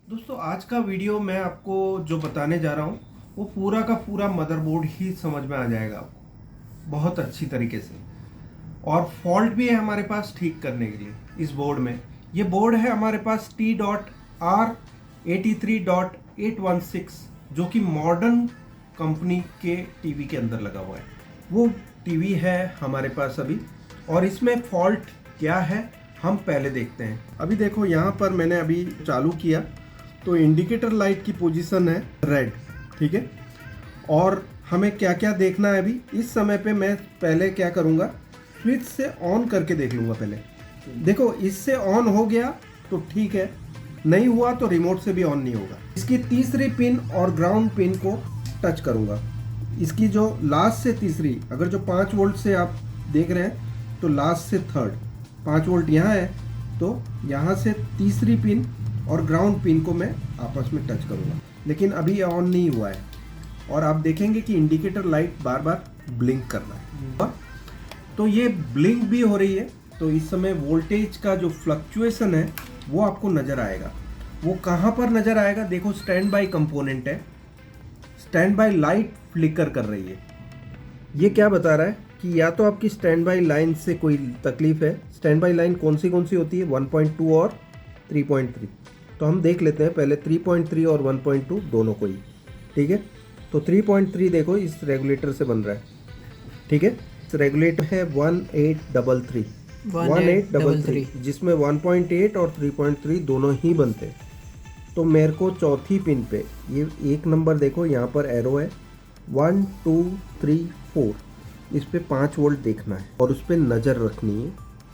दोस्तों आज का वीडियो मैं आपको जो बताने जा रहा हूँ वो पूरा का पूरा मदरबोर्ड ही समझ में आ जाएगा आपको बहुत अच्छी तरीके से। और फॉल्ट भी है हमारे पास ठीक करने के लिए इस बोर्ड में। ये बोर्ड है हमारे पास T.R83.816 जो कि मॉडर्न कंपनी के टीवी के अंदर लगा हुआ है। वो टीवी है हमारे पास अभी, और इसमें फॉल्ट क्या है हम पहले देखते हैं। अभी देखो यहाँ पर मैंने अभी चालू किया तो इंडिकेटर लाइट की पोजीशन है रेड, ठीक है। और हमें क्या क्या देखना है अभी इस समय पे, मैं पहले क्या करूँगा स्विच से ऑन करके देख लूँगा पहले। देखो इससे ऑन हो गया तो ठीक है, नहीं हुआ तो रिमोट से भी ऑन नहीं होगा। इसकी तीसरी पिन और ग्राउंड पिन को टच करूँगा। इसकी जो लास्ट से तीसरी, अगर जो 5 वोल्ट से आप देख रहे हैं तो लास्ट से थर्ड 5 वोल्ट यहाँ है, तो यहाँ से तीसरी पिन और ग्राउंड पिन को मैं आपस में टच करूँगा। लेकिन अभी ये ऑन नहीं हुआ है और आप देखेंगे कि इंडिकेटर लाइट बार बार ब्लिंक कर रहा है। तो ये ब्लिंक भी हो रही है, तो इस समय वोल्टेज का जो फ्लक्चुएशन है वो आपको नज़र आएगा। वो कहाँ पर नज़र आएगा? देखो स्टैंड बाई कंपोनेंट है, स्टैंड बाई लाइट फ्लिकर कर रही है। ये क्या बता रहा है कि या तो आपकी स्टैंड बाई लाइन से कोई तकलीफ है। स्टैंड बाई लाइन कौन सी होती है? 1.2 और 3.3। तो हम देख लेते हैं पहले 3.3 और 1.2 दोनों को ही, ठीक है। तो 3.3 देखो इस रेगुलेटर से बन रहा है, ठीक है। इस रेगुलेटर है 1833 जिसमें 1.8 और 3.3 दोनों ही बनते हैं। तो मेरे को चौथी पिन पे ये एक नंबर देखो यहाँ पर एरो है 1 2 3 4, इस पे 5 वोल्ट देखना है और उस पर नज़र रखनी है।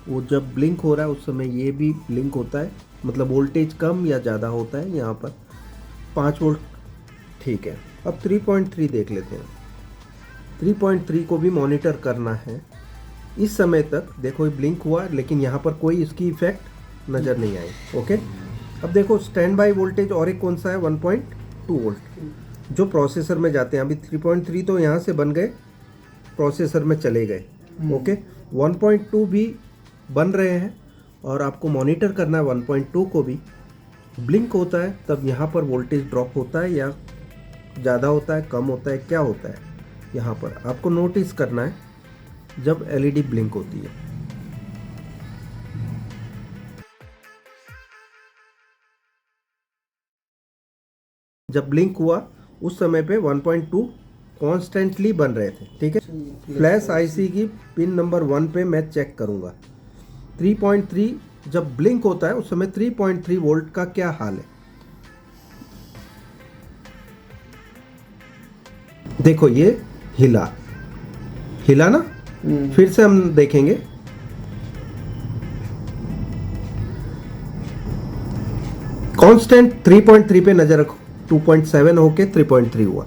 वो जब ब्लिंक हो रहा है उस समय ये भी ब्लिंक होता है, मतलब वोल्टेज कम या ज़्यादा होता है। यहाँ पर 5 वोल्ट, ठीक है। अब 3.3 देख लेते हैं। 3.3 को भी मॉनिटर करना है। इस समय तक देखो ये ब्लिंक हुआ लेकिन यहाँ पर कोई इसकी इफेक्ट नज़र नहीं आई, ओके। अब देखो स्टैंड बाई वोल्टेज और एक कौन सा है 1.2 वोल्ट जो प्रोसेसर में जाते हैं। अभी 3.3 तो यहाँ से बन गए, प्रोसेसर में चले गए, ओके। 1.2 भी बन रहे हैं और आपको मॉनिटर करना है 1.2 को भी। ब्लिंक होता है तब यहाँ पर वोल्टेज ड्रॉप होता है या ज़्यादा होता है, कम होता है, क्या होता है यहाँ पर आपको नोटिस करना है जब एलईडी ब्लिंक होती है। जब ब्लिंक हुआ उस समय पे 1.2 कॉन्स्टेंटली बन रहे थे, ठीक है। फ्लैश आईसी की पिन नंबर 1 पे मैं चेक करूँगा 3.3 जब ब्लिंक होता है उस समय 3.3 वोल्ट का क्या हाल है। देखो ये हिला ना, फिर से हम देखेंगे। कांस्टेंट 3.3 पे नजर रखो, 2.7 होके 3.3 हुआ।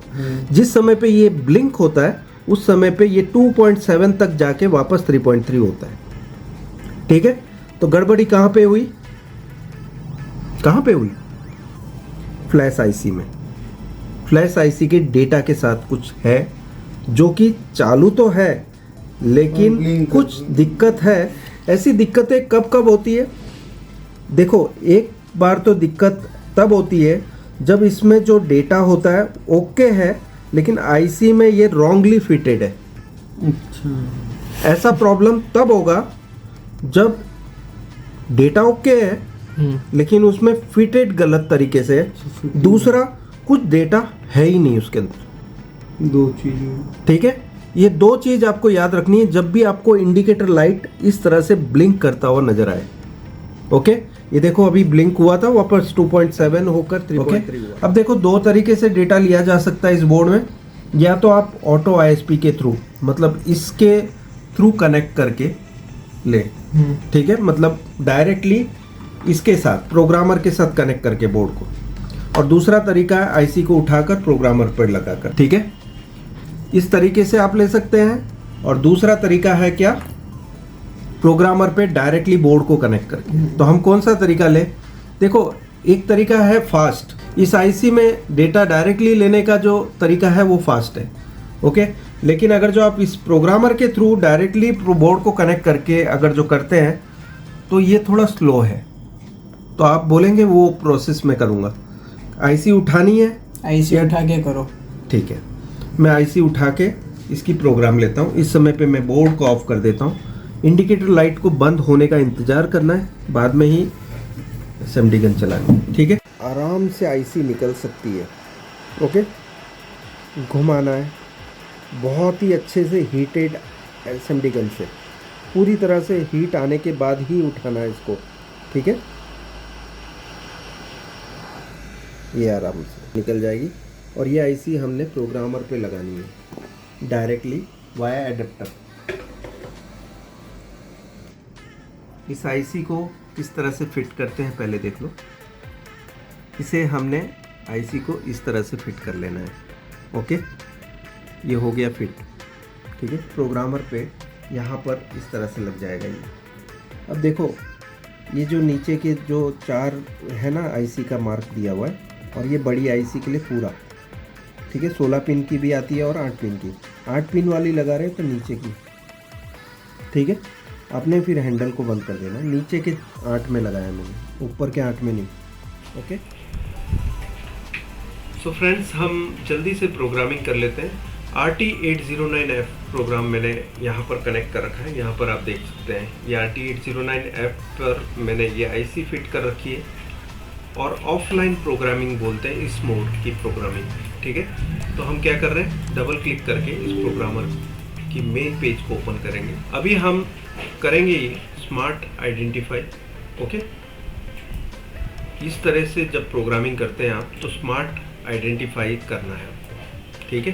जिस समय पे ये ब्लिंक होता है उस समय पे ये 2.7 तक जाके वापस 3.3 होता है, ठीक है। तो गड़बड़ी कहाँ पे हुई? फ्लैश आईसी में। फ्लैश आईसी के डेटा के साथ कुछ है जो कि चालू तो है लेकिन कुछ दिक्कत है। ऐसी दिक्कतें कब होती है? देखो एक बार तो दिक्कत तब होती है जब इसमें जो डेटा होता है ओके है लेकिन आईसी में ये रॉन्गली फिटेड है। अच्छा। ऐसा प्रॉब्लम तब होगा जब डेटा ओके है लेकिन उसमें फिटेड गलत तरीके से है। दूसरा कुछ डेटा है ही नहीं उसके अंदर। दो चीजें, ठीक है। ये दो चीज आपको याद रखनी है जब भी आपको इंडिकेटर लाइट इस तरह से ब्लिंक करता हुआ नजर आए, ओके। ये देखो अभी ब्लिंक हुआ था वापस 2.7 होकर 3.3 हुआ। अब देखो दो तरीके से डेटा लिया जा सकता है इस बोर्ड में। या तो आप ऑटो आईएसपी के थ्रू, मतलब इसके थ्रू कनेक्ट करके ले, ठीक है, मतलब डायरेक्टली इसके साथ प्रोग्रामर के साथ कनेक्ट करके बोर्ड को। और दूसरा तरीका है आईसी को उठाकर प्रोग्रामर पर लगाकर, ठीक है। इस तरीके से आप ले सकते हैं। और दूसरा तरीका है क्या? प्रोग्रामर पे डायरेक्टली बोर्ड को कनेक्ट करके। तो हम कौन सा तरीका ले? देखो एक तरीका है फास्ट, इस आईसी में डेटा डायरेक्टली लेने का जो तरीका है वो फास्ट है, ओके। लेकिन अगर जो आप इस प्रोग्रामर के थ्रू डायरेक्टली बोर्ड को कनेक्ट करके अगर जो करते हैं तो ये थोड़ा स्लो है। तो आप बोलेंगे वो प्रोसेस में करूँगा, आईसी उठानी है, आईसी उठा के करो। ठीक है, मैं आईसी उठा के इसकी प्रोग्राम लेता हूँ। इस समय पे मैं बोर्ड को ऑफ कर देता हूँ। इंडिकेटर लाइट को बंद होने का इंतज़ार करना है, बाद में ही एसएमडी गन चलानी है। ठीक है, आराम से आईसी निकल सकती है। ओके, घुमाना है, बहुत ही अच्छे से हीटेड एसएमडी गन से पूरी तरह से हीट आने के बाद ही उठाना है इसको। ठीक है, ये आराम से निकल जाएगी। और ये आईसी हमने प्रोग्रामर पे लगानी है डायरेक्टली वाया एडेप्टर। इस आईसी को किस तरह से फिट करते हैं पहले देख लो। इसे हमने आईसी को इस तरह से फिट कर लेना है। ओके, ये हो गया फिट। ठीक है, प्रोग्रामर पे यहाँ पर इस तरह से लग जाएगा ये। अब देखो, ये जो नीचे के जो 4 है ना आईसी का मार्क दिया हुआ है, और ये बड़ी आईसी के लिए पूरा। ठीक है, 16 पिन की भी आती है और 8 पिन की। 8 पिन वाली लगा रहे हैं तो नीचे की। ठीक है, आपने फिर हैंडल को बंद कर देना। नीचे के 8 में लगाया मैंने, ऊपर के 8 में नहीं। ओके, सो फ्रेंड्स, हम जल्दी से प्रोग्रामिंग कर लेते हैं। RT809F प्रोग्राम मैंने यहाँ पर कनेक्ट कर रखा है। यहाँ पर आप देख सकते हैं ये RT809F पर मैंने ये आईसी फिट कर रखी है, और ऑफलाइन प्रोग्रामिंग बोलते हैं इस मोड की प्रोग्रामिंग। ठीक है, तो हम क्या कर रहे हैं, डबल क्लिक करके इस प्रोग्रामर की मेन पेज को ओपन करेंगे। अभी हम करेंगे ये स्मार्ट आइडेंटिफाई। ओके, इस तरह से जब प्रोग्रामिंग करते हैं आप तो स्मार्ट आइडेंटिफाई करना है आपको। ठीक है,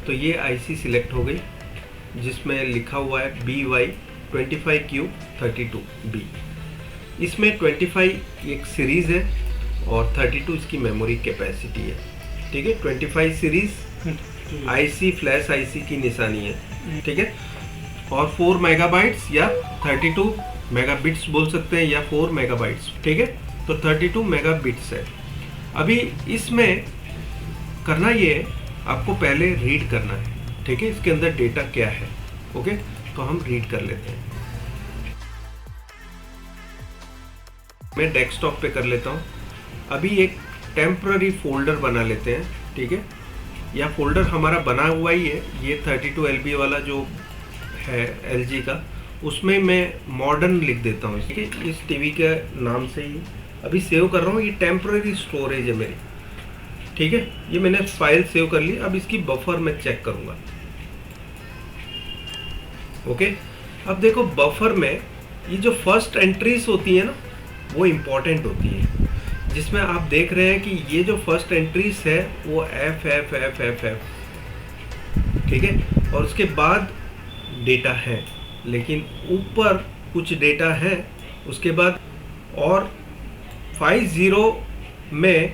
तो ये आईसी सिलेक्ट हो गई जिसमें लिखा हुआ है BY25Q32B। इसमें 25 एक सीरीज़ है और 32 इसकी मेमोरी कैपेसिटी है। ठीक है, 25 सीरीज़ आईसी फ्लैश आईसी की निशानी है। ठीक है, और 4 मेगाबाइट्स या 32 मेगाबिट्स बोल सकते हैं, या 4 मेगाबाइट्स। ठीक है, तो 32 मेगाबिट्स है। अभी इसमें करना ये है, आपको पहले रीड करना है। ठीक है, इसके अंदर डेटा क्या है। ओके, तो हम रीड कर लेते हैं। मैं डेस्कटॉप पे कर लेता हूँ। अभी एक टेम्पररी फोल्डर बना लेते हैं। ठीक है, यह फोल्डर हमारा बना हुआ ही है, ये 32 LB वाला जो है LG का, उसमें मैं मॉडर्न लिख देता हूँ। ठीक है, इस टीवी के नाम से ही अभी सेव कर रहा हूँ। ये टेम्पररी स्टोरेज है मेरी। ठीक है, ये मैंने फाइल सेव कर ली। अब इसकी बफर में चेक करूंगा। ओके, अब देखो बफर में ये जो फर्स्ट एंट्रीज होती है ना, वो इम्पोर्टेंट होती है, जिसमें आप देख रहे हैं कि ये जो फर्स्ट एंट्रीज है वो F F F F F। ठीक है, और उसके बाद डेटा है, लेकिन ऊपर कुछ डेटा है उसके बाद, और 50 में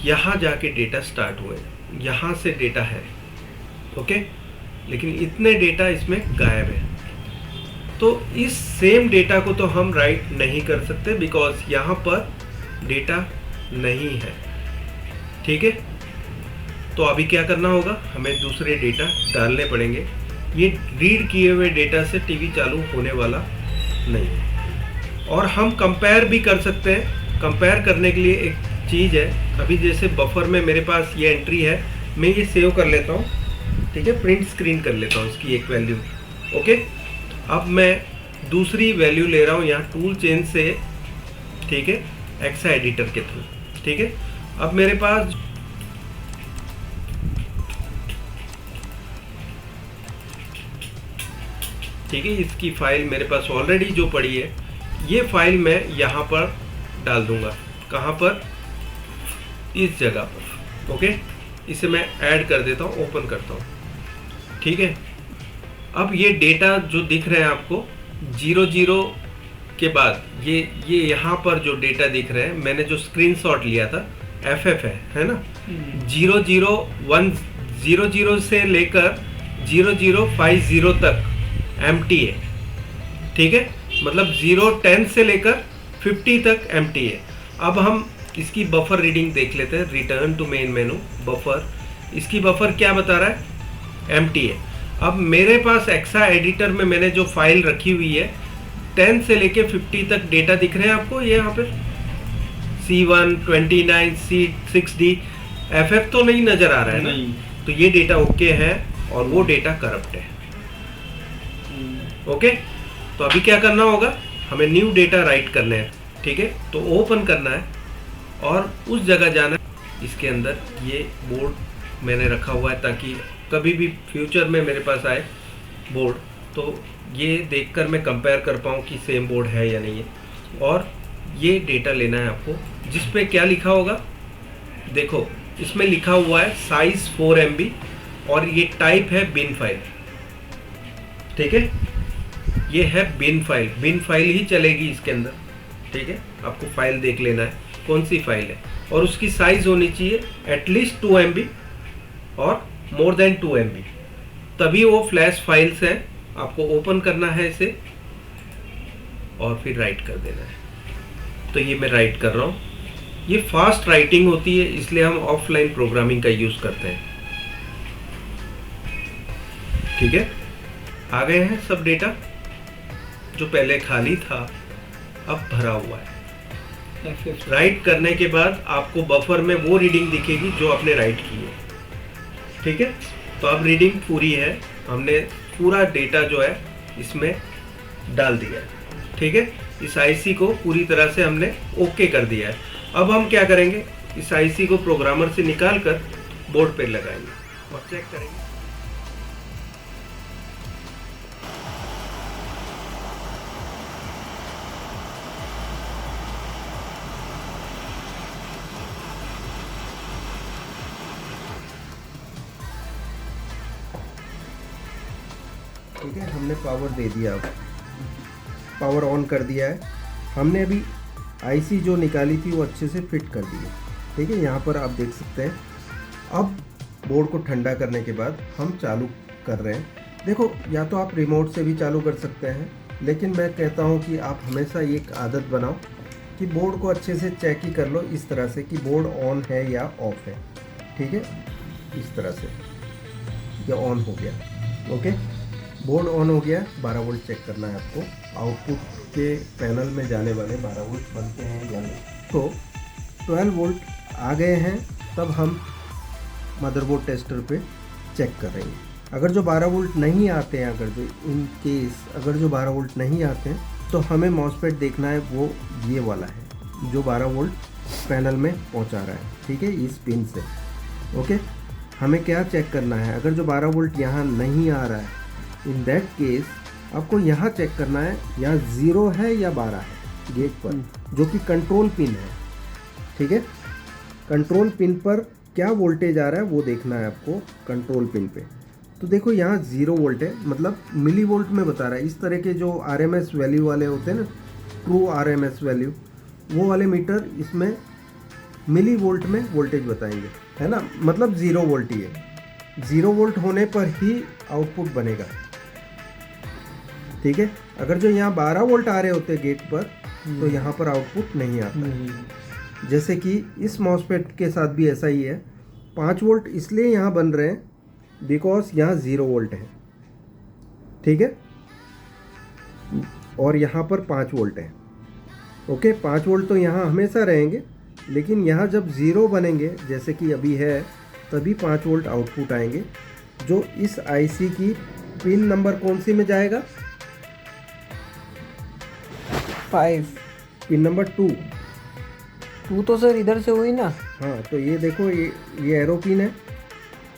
यहाँ जाके डेटा स्टार्ट हुए, यहाँ से डेटा है। ओके, लेकिन इतने डेटा इसमें गायब है। तो इस सेम डेटा को तो हम राइट नहीं कर सकते, बिकॉज यहाँ पर डेटा नहीं है। ठीक है, तो अभी क्या करना होगा, हमें दूसरे डेटा डालने पड़ेंगे। ये रीड किए हुए डेटा से टीवी चालू होने वाला नहीं। और हम कंपेयर भी कर सकते हैं। कंपेयर करने के लिए एक चीज़ है, अभी जैसे बफर में मेरे पास ये एंट्री है, मैं ये सेव कर लेता हूँ। ठीक है, प्रिंट स्क्रीन कर लेता हूँ इसकी एक वैल्यू। ओके, अब मैं दूसरी वैल्यू ले रहा हूँ यहाँ टूल चेंज से। ठीक है, एक्सा एडिटर के थ्रू। ठीक है, अब मेरे पास ठीक है, इसकी फाइल मेरे पास ऑलरेडी जो पड़ी है, ये फाइल मैं यहाँ पर डाल दूंगा। कहाँ पर, इस जगह पर। ओके, इसे मैं ऐड कर देता हूँ, ओपन करता हूँ। ठीक है, अब ये डेटा जो दिख रहे हैं आपको 00 के बाद, ये यहाँ पर जो डेटा दिख रहे हैं, मैंने जो स्क्रीनशॉट लिया था FF है ना। 00 से लेकर 0050 तक एम्प्टी है। ठीक है, मतलब 010 से लेकर 50 तक एम्प्टी है। अब हम इसकी बफर रीडिंग देख लेते हैं। Return to main menu, buffer. इसकी बफर क्या बता रहा है, एम्प्टी है। अब मेरे पास एक्सा एडिटर में मैंने जो फाइल रखी हुई है, 10 से लेके 50 तक डेटा दिख रहे हैं आपको ये यहाँ पे C1 29 C6D FF तो नहीं नजर आ रहा है ना, तो ये डेटा ओके है और वो डेटा करप्ट है। ओके, तो अभी क्या करना होगा, हमें न्यू डेटा राइट करने हैं। ठीक है, तो ओपन करना है और उस जगह जाना है। इसके अंदर ये बोर्ड मैंने रखा हुआ है ताकि कभी भी फ्यूचर में मेरे पास आए बोर्ड तो ये देखकर मैं कंपेयर कर पाऊँ कि सेम बोर्ड है या नहीं है। और ये डेटा लेना है आपको, जिस पे क्या लिखा होगा, देखो इसमें लिखा हुआ है साइज 4 MB और ये टाइप है बिन फाइल। ठीक है, ये है बिन फाइल ही चलेगी इसके अंदर। ठीक है, आपको फाइल देख लेना है कौन सी फाइल है और उसकी साइज होनी चाहिए एटलीस्ट 2 MB और मोर देन 2 MB, तभी वो फ्लैश फाइल्स है। आपको ओपन करना है इसे और फिर राइट कर देना है। तो ये मैं राइट कर रहा हूँ। ये फास्ट राइटिंग होती है, इसलिए हम ऑफलाइन प्रोग्रामिंग का यूज करते हैं। ठीक है, आ गए हैं सब डेटा, जो पहले खाली था अब भरा हुआ है। राइट करने के बाद आपको बफर में वो रीडिंग दिखेगी जो आपने राइट की है। ठीक है, तो अब रीडिंग पूरी है, हमने पूरा डेटा जो है इसमें डाल दिया है। ठीक है, इस आईसी को पूरी तरह से हमने ओके कर दिया है। अब हम क्या करेंगे, इस आईसी को प्रोग्रामर से निकाल कर बोर्ड पे लगाएंगे और चेक करेंगे। ठीक है, हमने पावर दे दिया, अब पावर ऑन कर दिया है। हमने अभी आईसी जो निकाली थी वो अच्छे से फिट कर दी है। ठीक है, यहाँ पर आप देख सकते हैं। अब बोर्ड को ठंडा करने के बाद हम चालू कर रहे हैं। देखो, या तो आप रिमोट से भी चालू कर सकते हैं, लेकिन मैं कहता हूँ कि आप हमेशा एक आदत बनाओ कि बोर्ड को अच्छे से चेक ही कर लो इस तरह से कि बोर्ड ऑन है या ऑफ है। ठीक है, इस तरह से ये ऑन हो गया। ओके, बोर्ड ऑन हो गया। 12 वोल्ट चेक करना है आपको, आउटपुट के पैनल में जाने वाले 12 वोल्ट बनते हैं या नहीं। तो 12 वोल्ट आ गए हैं, तब हम मदरबोर्ड टेस्टर पे चेक कर रहे हैं। अगर जो 12 वोल्ट नहीं आते हैं, अगर जो 12 वोल्ट नहीं आते हैं, तो हमें मॉसफेट देखना है, वो ये वाला है जो 12 वोल्ट पैनल में पहुंचा रहा है। ठीक है, इस पिन से। ओके, हमें क्या चेक करना है, अगर जो 12 वोल्ट यहाँ नहीं आ रहा है, इन दैट केस आपको यहाँ चेक करना है, यहाँ 0 है या 12 है गेट पर, जो कि कंट्रोल पिन है। ठीक है, कंट्रोल पिन पर क्या वोल्टेज आ रहा है वो देखना है आपको कंट्रोल पिन पे। तो देखो यहाँ 0 वोल्ट है, मतलब मिली वोल्ट में बता रहा है। इस तरह के जो RMS वैल्यू वाले होते हैं ना, ट्रू RMS वैल्यू, वो वाले मीटर इसमें मिली वोल्ट में वोल्टेज बताएंगे, है ना, मतलब 0 वोल्ट ही है। 0 वोल्ट होने पर ही आउटपुट बनेगा। ठीक है, अगर जो यहाँ 12 वोल्ट आ रहे होते गेट पर, तो यहाँ पर आउटपुट नहीं आता। जैसे कि इस मॉसफेट के साथ भी ऐसा ही है। 5 वोल्ट इसलिए यहाँ बन रहे हैं बिकॉज यहाँ 0 वोल्ट है। ठीक है, और यहाँ पर 5 वोल्ट है। ओके, 5 वोल्ट तो यहाँ हमेशा रहेंगे, लेकिन यहाँ जब 0 बनेंगे जैसे कि अभी है, तभी 5 वोल्ट आउटपुट आएंगे, जो इस आईसी की पिन नंबर कौन सी में जाएगा, 5, पिन नंबर 2। 2 तो सर इधर से हुई ना। हाँ, तो ये देखो, ये एरो पिन है,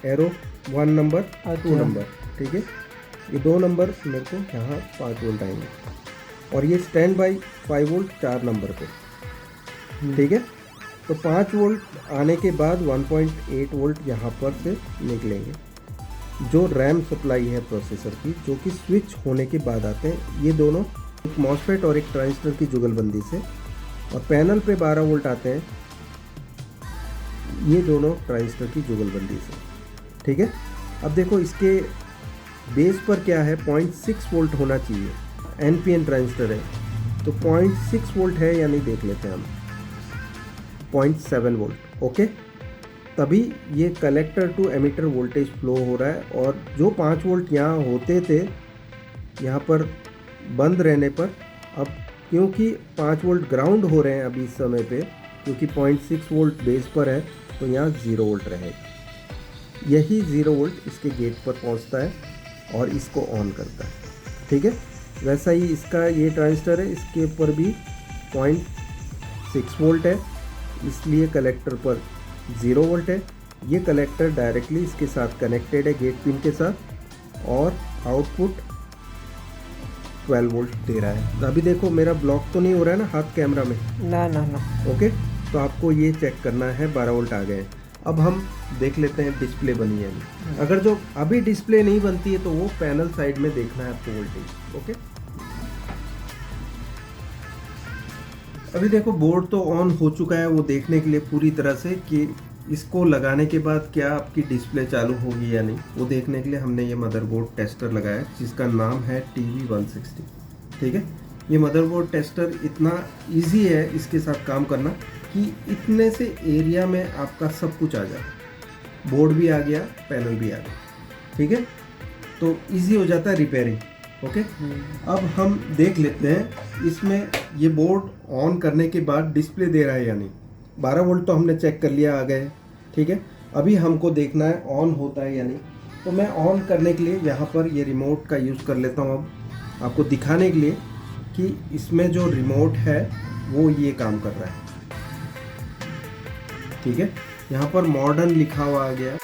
एरो 1 नंबर 2 नंबर। ठीक है, ये 2 नंबर मेरे को यहाँ 5 वोल्ट आएंगे, और ये स्टैंड बाई 5 वोल्ट 4 नंबर पे। ठीक है, तो 5 वोल्ट आने के बाद 1.8 वोल्ट यहाँ पर से निकलेंगे, जो रैम सप्लाई है प्रोसेसर की, जो कि स्विच होने के बाद आते हैं। ये दोनों एक मॉसफेट और एक ट्रांजिस्टर की जुगलबंदी से, और पैनल पे 12 वोल्ट आते हैं, ये दोनों ट्रांजिस्टर की जुगलबंदी से। ठीक है, अब देखो इसके बेस पर क्या है, 0.6 वोल्ट होना चाहिए। NPN ट्रांजिस्टर है, तो 0.6 वोल्ट है या नहीं देख लेते हैं हम। 0.7 वोल्ट। ओके, तभी ये collector to emitter voltage flow हो रहा है, और जो 5 वोल्ट यहाँ होते थे, यहाँ पर बंद रहने पर, अब क्योंकि 5 वोल्ट ग्राउंड हो रहे हैं अभी इस समय पे, क्योंकि 0.6 वोल्ट बेस पर है तो यहाँ 0 वोल्ट रहेगा। यही 0 वोल्ट इसके गेट पर पहुँचता है और इसको ऑन करता है। ठीक है, वैसा ही इसका ये ट्रांजिस्टर है, इसके ऊपर भी 0.6 वोल्ट है, इसलिए कलेक्टर पर 0 वोल्ट है। ये कलेक्टर डायरेक्टली इसके साथ कनेक्टेड है गेट पिन के साथ और आउटपुट 12 वोल्ट दे रहा है। अभी देखो मेरा ब्लॉक तो नहीं हो रहा है ना हाथ कैमरा में? ना ना ना। ओके, तो आपको ये चेक करना है 12 वोल्ट आ गए। अब हम देख लेते हैं डिस्प्ले बनी है नहीं। अगर जो अभी डिस्प्ले नहीं बनती है तो वो पैनल साइड में देखना है आपको वोल्टेज। ओके, अभी देखो बोर्ड तो ऑन हो चुका है, वो देखने के लिए पूरी तरह से कि इसको लगाने के बाद क्या आपकी डिस्प्ले चालू होगी या नहीं, वो देखने के लिए हमने ये मदरबोर्ड टेस्टर लगाया जिसका नाम है TV160। ठीक है, ये मदरबोर्ड टेस्टर इतना इजी है इसके साथ काम करना कि इतने से एरिया में आपका सब कुछ आ जाए, बोर्ड भी आ गया, पैनल भी आ गया। ठीक है, तो इजी हो जाता है रिपेयरिंग। ओके, अब हम देख लेते हैं इसमें ये बोर्ड ऑन करने के बाद डिस्प्ले दे रहा है या नहीं। 12 वोल्ट तो हमने चेक कर लिया, आ गए। ठीक है, अभी हमको देखना है ऑन होता है या नहीं। तो मैं ऑन करने के लिए यहाँ पर ये रिमोट का यूज़ कर लेता हूँ अब आपको दिखाने के लिए कि इसमें जो रिमोट है वो ये काम कर रहा है। ठीक है, यहाँ पर मॉडर्न लिखा हुआ आ गया।